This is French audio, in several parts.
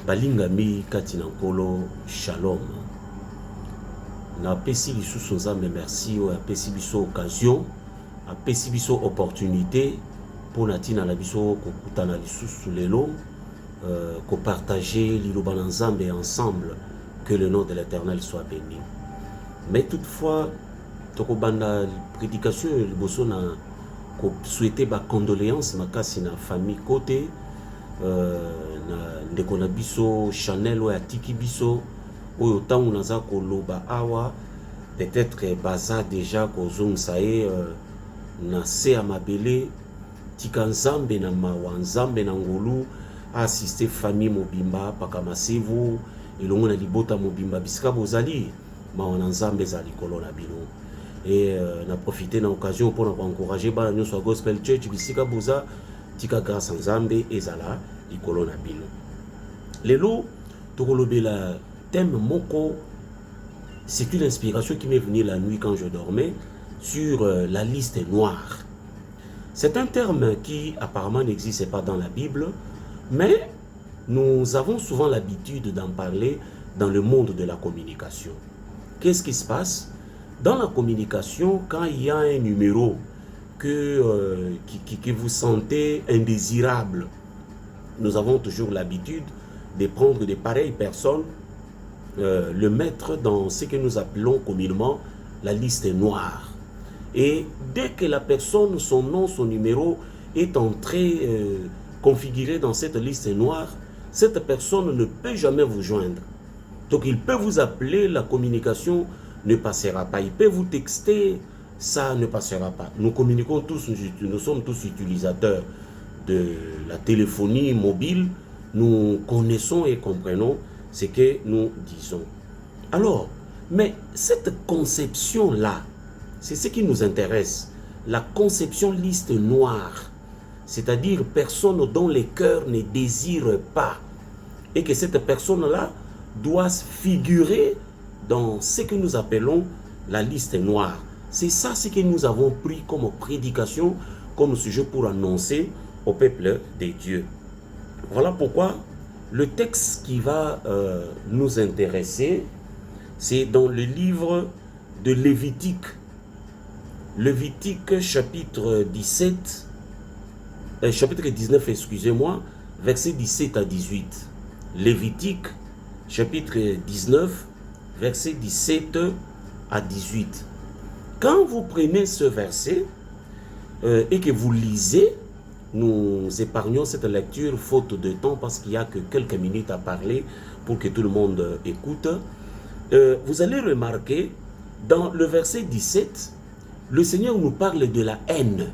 balingami kati na nkolo shalom. Na pesi lisusu nzambe merci o apesi biso occasion, apesi biso opportunité pour natina na biso kokutana lisusu lelo, ko partager liloba na nzambe ensemble. Que le nom de l'Éternel soit béni. Mais toutefois, tokobanda prédication liboso na ko souhaiter ba condoléances makasi na famille côté na ndeko na biso Chanel o atiki biso oyo tangu naza koloba awa peut-être baza déjà kozongisa ye na se ya mabele tika nzambe na mawa nzambe na ngolu assister famille mobimba pakamasevu elongo na libota mobimba bisika bozali mawa na nzambe za likolo na bino. Et na profiter na occasion pour encourager bana nyonso gospel church bisika boza tika grâce nzambe ezala likolo na bino. Lelo tokolobela thème moko, c'est une inspiration qui m'est venue la nuit quand je dormais sur la liste noire. C'est un terme qui apparemment n'existe pas dans la Bible, mais nous avons souvent l'habitude d'en parler dans le monde de la communication. Qu'est-ce qui se passe? Dans la communication, quand il y a un numéro que vous sentez indésirable, nous avons toujours l'habitude de prendre de pareilles personnes, le mettre dans ce que nous appelons communément la liste noire. Et dès que la personne, son nom, son numéro est entré, configuré dans cette liste noire, cette personne ne peut jamais vous joindre. Donc il peut vous appeler, la communication ne passera pas. Il peut vous texter, ça ne passera pas. Nous communiquons tous, nous sommes tous utilisateurs de la téléphonie mobile. Nous connaissons et comprenons ce que nous disons. Alors, mais cette conception-là, c'est ce qui nous intéresse. La conception liste noire, c'est-à-dire personne dont les cœurs ne désirent pas. Et que cette personne-là doit figurer dans ce que nous appelons la liste noire. C'est ça ce que nous avons pris comme prédication, comme sujet pour annoncer au peuple des dieux. Voilà pourquoi le texte qui va nous intéresser, c'est dans le livre de Lévitique. Lévitique chapitre 17, chapitre 19, excusez-moi, versets 17 à 18. Lévitique chapitre 19, versets 17 à 18. Quand vous prenez ce verset et que vous lisez, nous épargnons cette lecture faute de temps parce qu'il n'y a que quelques minutes à parler pour que tout le monde écoute. Vous allez remarquer, dans le verset 17, le Seigneur nous parle de la haine.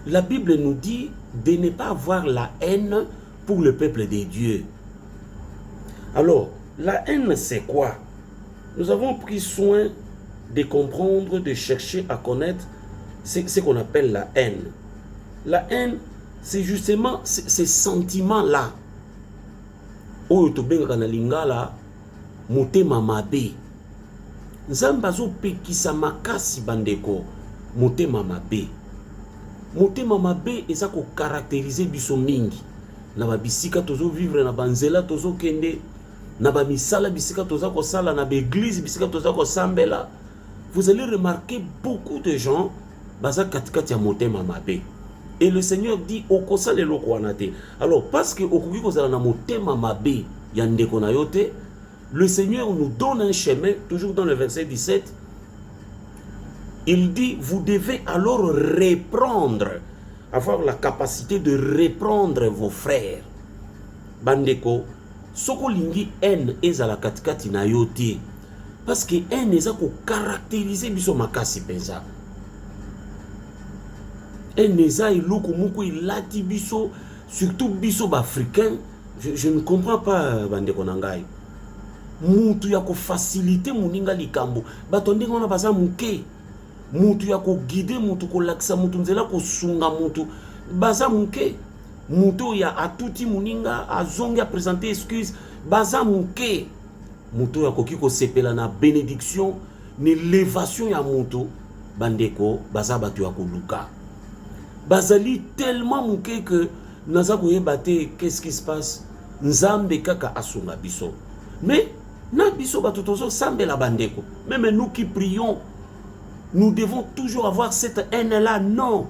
La Bible nous dit de ne pas avoir la haine pour le peuple des dieux. Alors, la haine, c'est quoi? Nous avons pris soin de comprendre, de chercher à connaître ce qu'on appelle la haine. La haine, c'est justement ces sentiments-là. Oyo tobengaka na lingala motema mabe. Nzambe azopekisa makasi bandeko motema mabe. Motema mabe eza ko caractériser biso mingi. Na ba bisika tozo vivre na banzela tozo kende na ba misala bisika toza ko sala na ba église bisika toza ko sambela. Vous allez remarquer beaucoup de gens baza katikati ya motema mabe. Et le Seigneur dit okosa le loko wanate. Alors parce que okoki kozala na motema mabe ya ndeko na yote, le Seigneur nous donne un chemin, toujours dans le verset 17. Il dit, vous devez alors reprendre, avoir la capacité de reprendre vos frères. Bandeko, soko lingi haine ezala katikati na yote. Parce que haine eza ko caractériser biso makasi penza. Haine eza iloko moko ilati biso, surtout biso b'africain. Je ne comprends pas bandeko nangai. Mutu ya ko faciliter muninga likambo. Bato ndenge wana baza muke. Mutu ya ko guider mutu ko lakisa mutu nzela ko sunga mutu. Baza muke. Mutu ya atuti muninga azongi a présenter excuse. Baza muke. Mutu ya koki ko sepela na bénédiction ni l'élévation ya mutu. Bandeko baza batu ya ko luka. Bazali tellement muke que naza koyeba te qu'est-ce qui se passe. nzambe kaka asunga biso. Mais na biso batutozo sambe la bandeko. Même nous qui prions, nous devons toujours avoir cette haine-là. Non.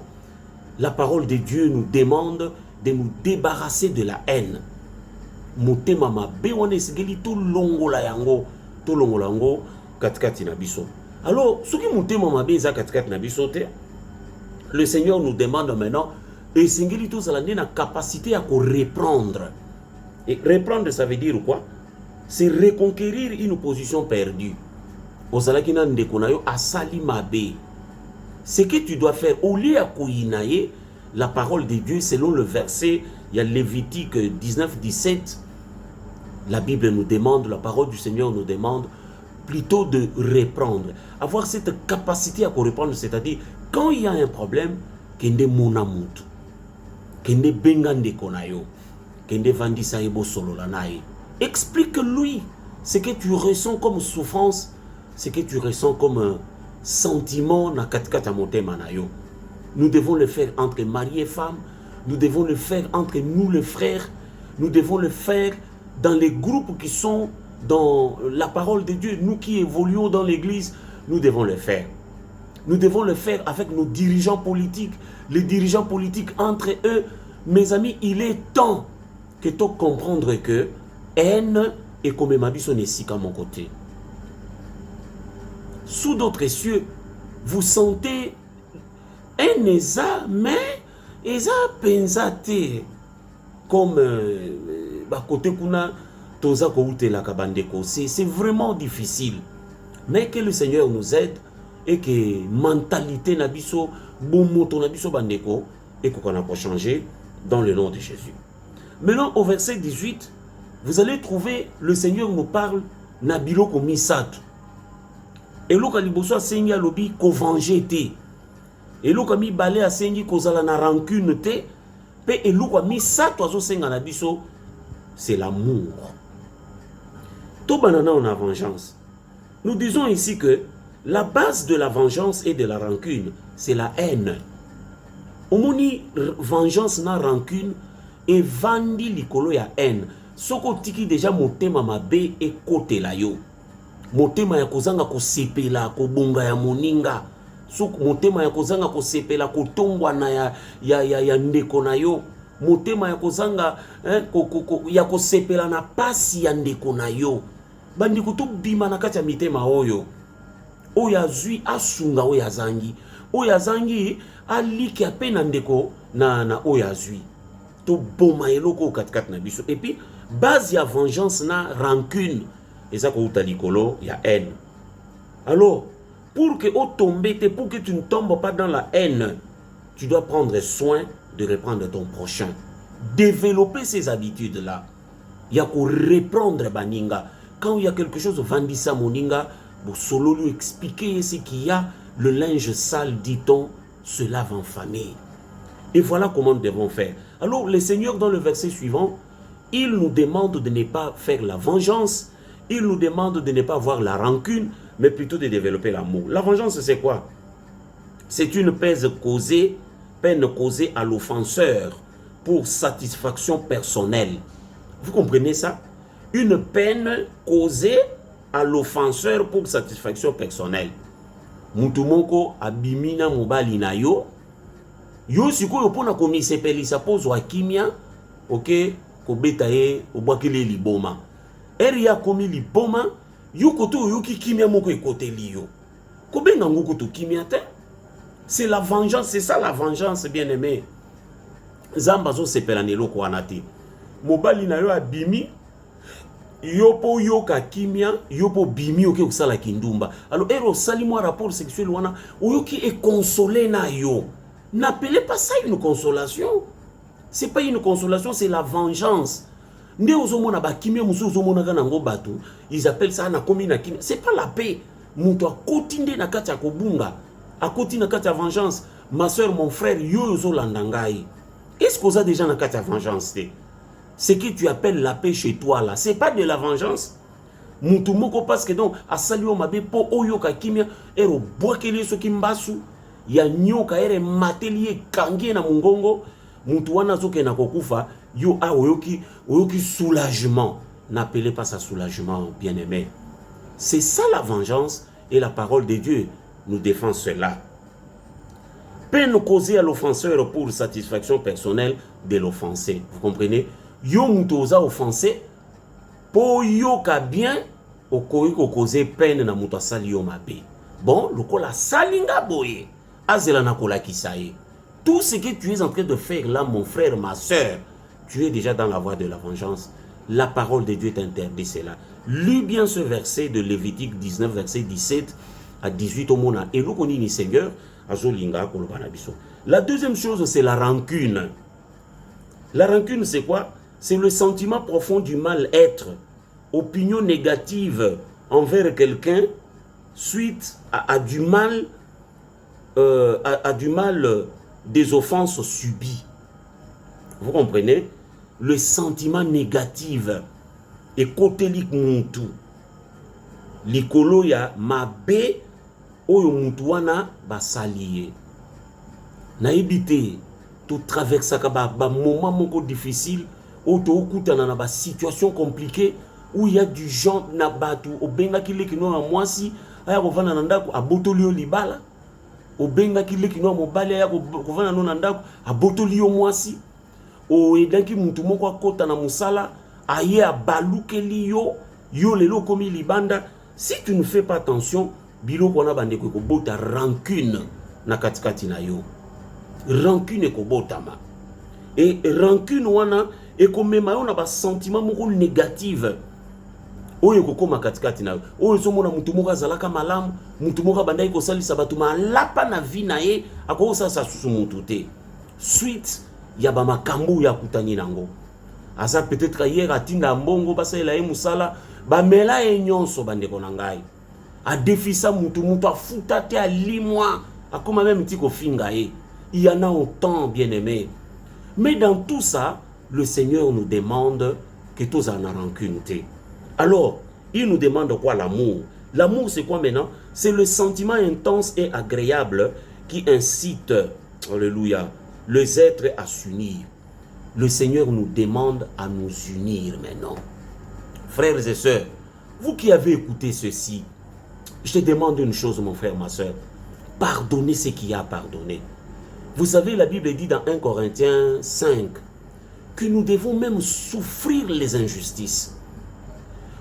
La parole de Dieu nous demande de nous débarrasser de la haine. Motema mabe wana esengeli to longola yango katikati na biso. Alors soki motema mabe eza katikati na biso te, le Seigneur nous demande maintenant esengeli to zala na capacité à reprendre. Et reprendre, ça veut dire quoi? C'est reconquérir une position perdue. Ozalaki na ndeko na yo asali mabe. Ce que tu dois faire, au lieu à koinaye, la parole de Dieu, selon le verset, il y a Lévitique 19-17, la Bible nous demande, la parole du Seigneur nous demande plutôt de reprendre. Avoir cette capacité à reprendre, c'est-à-dire, quand il y a un problème, kende monamut, kende bengande konayo, kende vandisa ebo sololanaye. Explique-lui ce que tu ressens comme souffrance, ce que tu ressens comme sentiment na katikata motema na yo. Nous devons le faire entre mari et femme, nous devons le faire entre nous les frères, nous devons le faire dans les groupes qui sont dans la parole de Dieu. Nous qui évoluons dans l'église, nous devons le faire. Nous devons le faire avec nos dirigeants politiques, les dirigeants politiques entre eux. Mes amis, il est temps que tu comprendre que haine et comme ma vie sont ici à mon côté. Sous d'autres cieux, vous sentez un eza, mais eza pensate comme côté kuna toza koute la kabandeko. C'est vraiment difficile. Mais que le Seigneur nous aide et que mentalité nabiso, bomoto nabiso bandeko, et qu'on a pas changé dans le nom de Jésus. Maintenant, au verset 18, vous allez trouver le Seigneur nous parle nabilo komisat. Et l'eau kaliboso a sengi alobi ko venger te. Et l'eau kami balé a sengi kozala na rancune te. Pe et l'eau kami sa toazo senga na biso, c'est l'amour. Tout banana on a vengeance. Nous disons ici que la base de la vengeance et de la rancune, c'est la haine. Omoni vengeance na rancune et vandi likolo ya haine. Soko tiki déjà motema mabe et kote la yo. Motema ya kozanga ko sepela ko bonga ya moninga. Soko motema ya kozanga ko sepela ko tongwa na ya ndeko na yo. Motema ya kozanga ya ko sepela na pasi ya ndeko na yo. Bandi kutu bima na kati ya mitema oyo. Oya zui asunga oya zangi. Oya zangi aliki apena ndeko na oya zui. To boma eloko katikati na biso. Et puis base ya vengeance na rancune. Et ça ko uta likolo ya haine. Alors, pour que pour que tu ne tombes pas dans la haine, tu dois prendre soin de reprendre ton prochain. Développer ces habitudes-là. Il y a qu'à reprendre baninga. Quand il y a quelque chose, vandissa moninga, pour solo lui expliquer ce qu'il y a, le linge sale, dit-on, se lave en famille. Et voilà comment nous devons faire. Alors, le Seigneur, dans le verset suivant, il nous demande de ne pas faire la vengeance, il nous demande de ne pas avoir la rancune, mais plutôt de développer l'amour. La vengeance, c'est quoi? C'est une peine causée à l'offenseur pour satisfaction personnelle. Vous comprenez ça? Une peine causée à l'offenseur pour satisfaction personnelle. Mutumoko abimina mobali na yo. Yo siko yo pona komi sepeli suppose wa kimia, ok, ko betaye obwakele liboma. Eria komi liboma, yo koto yo ki kimia moko ekote liyo. Ko benga ngoko to kimia te. C'est la vengeance, c'est ça la vengeance, bien-aimé. Zamba zo sepela nelo ko anati. Mobali na yo abimi, yopo yoka kimia, yopo bimi oke kusala kindumba. Alors ero salimo rapport sexuel wana, oyoki est consolé na yo. N'appelez pas ça une consolation. C'est pas une consolation, c'est la vengeance. Nde ozomona ba kimia musu ozomona kana ngo batu, ils appellent ça na komi na kimia. C'est pas la paix. Muto akotinde na kati ya kobunga, akoti na kati ya vengeance. Ma soeur, mon frère, yo ozo landangai. Est-ce que vous avez déjà na kati ya vengeance te? Ce que tu appelles la paix chez toi là, c'est pas de la vengeance. Mutu moko parce que donc a salio mabe po oyoka kimia ero boakeli so kimbasu ya nyoka ere mateli kangie na mungongo mutu wana zoke na kokufa Yo a oyoki soulagement. N'appelez pas ça soulagement, bien-aimé. C'est ça la vengeance, et la parole de Dieu nous défend cela. Peine causée à l'offenseur pour satisfaction personnelle de l'offensé. Vous comprenez? Yo mutoza offensé, pour yo ka bien, okoki ko causer peine na muto asali yo mabe. Bon, lokola salinga boye, azela na kola kisaye. Tout ce que tu es en train de faire là, mon frère, ma soeur, tu es déjà dans la voie de la vengeance. La parole de Dieu t'interdit cela. Lis bien ce verset de Lévitique 19, verset 17 à 18 au Mona. Et nous connaissons Seigneur, la deuxième chose, c'est la rancune. La rancune, c'est quoi? C'est le sentiment profond du mal-être, opinion négative envers quelqu'un suite à du mal, des offenses subies. Vous comprenez? Le sentiment négatif et côté lik muntu likolo ya mabe oyo muntu wana basaliye na ibite to traverse ba moment moko difficile ou to okutana na ba situation compliquée où il y a du genre na batu obenga kile kino na mwasi aya kovana na ndako abotoli yo libala obenga kile kino mobali aya kovana no na ndako abotoli yo mwasi o edanki muntu moko akota na musala aye abalukeli yo yo lelo komi libanda. Si tu ne fais pas attention, bilo kona bande ko bota rancune na katikati na yo. Rancune ko botama. Et rancune wana e ko mema yo na ba sentiment moko négatif. Oyo ko koma katikati na yo. Oyo so mona muntu moko azalaka malamu, muntu moko banda ko salisa batu malapa na vie na ye akoko sa susu muntu te. Suite ya ba makambo ya kutani nango. Asa peut-être hier atinda mbongo basa ela ye musala ba mela e nyonso bande konangai. A défisa mutu afuta te alimwa akoma même tiko finga ye. Il y en a autant, bien-aimés. Mais dans tout ça, le Seigneur nous demande que tous en a rancune. Alors, il nous demande quoi? L'amour. L'amour, c'est quoi maintenant? C'est le sentiment intense et agréable qui incite, alléluia, les êtres à s'unir. Le Seigneur nous demande à nous unir maintenant. Frères et sœurs, vous qui avez écouté ceci, je te demande une chose, mon frère, ma soeur. Pardonnez ce qu'il y a à pardonner. Vous savez, la Bible dit dans 1 Corinthiens 5 que nous devons même souffrir les injustices.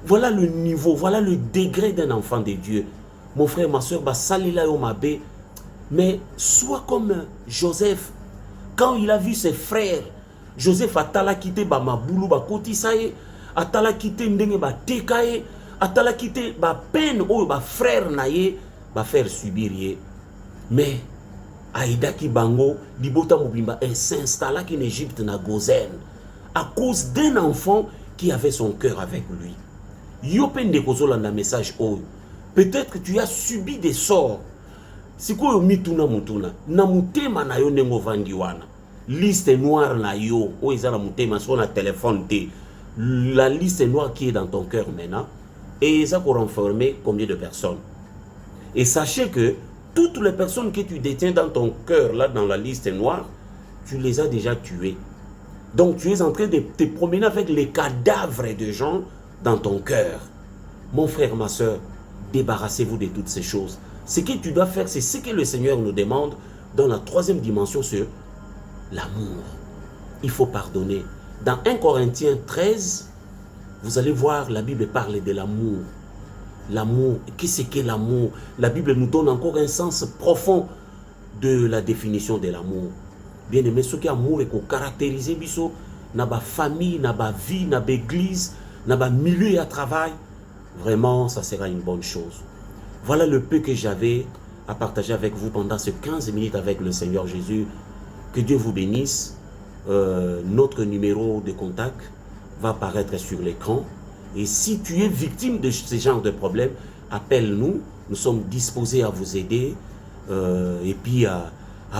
Voilà le niveau, voilà le degré d'un enfant de Dieu. Mon frère, ma soeur, mais sois comme Joseph. Quand il a vu ses frères, Joseph a quitté Maboulou, Kotisaye, a quitté Ndenge, Tekaye, a quitté peine, frère Naye, faire subir. Mais Aïdaki Bango, Libota Mobimba, s'installa en Égypte, na Gozen, à cause d'un enfant qui avait son cœur avec lui. Yopen de Kozolanda message oh. Peut-être que tu as subi des sorts. C'est quoi yo mituna mutuna? Na mutema na yo nengo vandiwana. Liste noire na yo. Oh isa na mutema sur la téléphone te. La liste noire qui est dans ton cœur maintenant. Et ça pour renfermer combien de personnes? Et sachez que toutes les personnes que tu détiens dans ton cœur, là, dans la liste noire, tu les as déjà tuées. Donc, tu es en train de te promener avec les cadavres de gens dans ton cœur. Mon frère, ma soeur, débarrassez-vous de toutes ces choses. Ce que tu dois faire, c'est ce que le Seigneur nous demande dans la troisième dimension, c'est l'amour. Il faut pardonner. Dans 1 Corinthiens 13, vous allez voir, la Bible parle de l'amour. L'amour, qu'est-ce que l'amour? La Bible nous donne encore un sens profond de la définition de l'amour. Bien aimé, ce qui est amour est caractérisé biso, na ba famille, na ba vie, na ba église, na ba milieu à travail. Vraiment, ça sera une bonne chose. Voilà le peu que j'avais à partager avec vous pendant ces 15 minutes avec le Seigneur Jésus. Que Dieu vous bénisse. Notre numéro de contact va apparaître sur l'écran. Et si tu es victime de ce genre de problème, appelle-nous. Nous sommes disposés à vous aider et puis à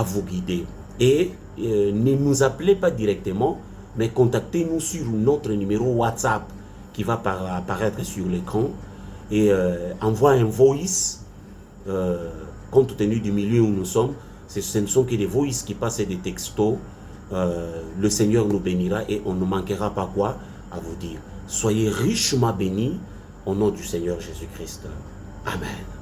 vous guider. Et ne nous appelez pas directement, mais contactez-nous sur notre numéro WhatsApp qui va apparaître sur l'écran. Et envoie un voice, compte tenu du milieu où nous sommes. Ce ne sont que des voices qui passent et des textos. le Seigneur nous bénira et on ne manquera pas quoi à vous dire. Soyez richement bénis au nom du Seigneur Jésus-Christ. Amen.